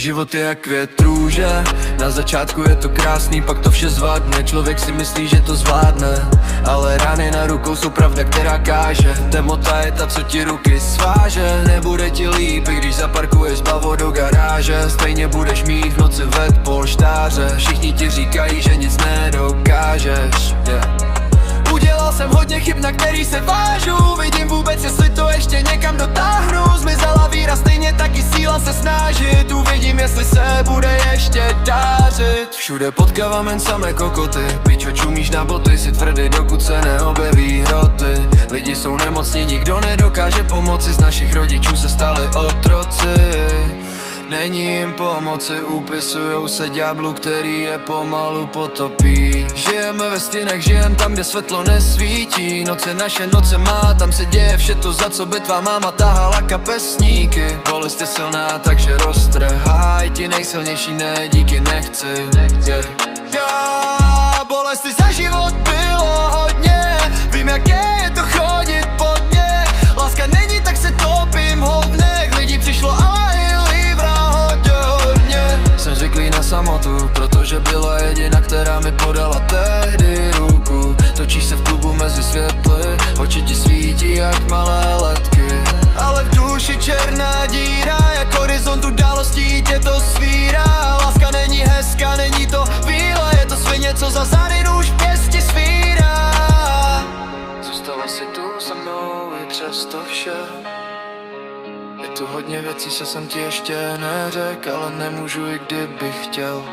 Život je jak květ růže, na začátku je to krásný, pak to vše zvládne. Člověk si myslí, že to zvládne, ale rány na rukou jsou pravda, která káže. Temnota je ta, co ti ruky sváže. Nebude ti líp, i když zaparkuješ bavo do garáže. Stejně budeš mít v noci ved polštáře. Všichni ti říkají, že nic nedokážeš, Udělal jsem hodně chyb, na který se vážu. Vidím vůbec, jestli to ještě někam dotáhnu. Zmizela víra, stejně taky síla se snažit. Uvidím, jestli se bude ještě dářit. Všude potkávám jen samé kokoty. Pičo, čumíš na boty, si tvrdý, dokud se neobjeví hroty. Lidi jsou nemocní, nikdo nedokáže pomoci. Z našich rodičů se stali otroci. Není jim pomoci, upisujou se ďáblu, který je pomalu potopí. Žijeme ve stínech, žijem tam, kde světlo nesvítí. Noce naše noce má, tam se děje vše to, za co by tvá máma tahala kapesníky. Bolest je silná, takže roztrhaj. Ti nejsilnější ne, díky nechci, bolesti za život bylo hodně. Vím, jak je to chodit pod mě. Láska není, tak se topím v hovnech. Lidí přišlo, ale jsem zvyklý na samotu, protože byla jediná, která mi podala tehdy ruku. Točíš se v klubu mezi světly, oči ti svítí jak malé letky. Ale v duši černá díra, jak horizont událostí tě to svírá. Láska není hezká, není to víla, je to svině, co za zády už v pěsti svírá. Zůstala si tu se mnou i přes to vše. Je tu hodně věcí, co jsem ti ještě neřekl, ale nemůžu, i kdybych chtěl.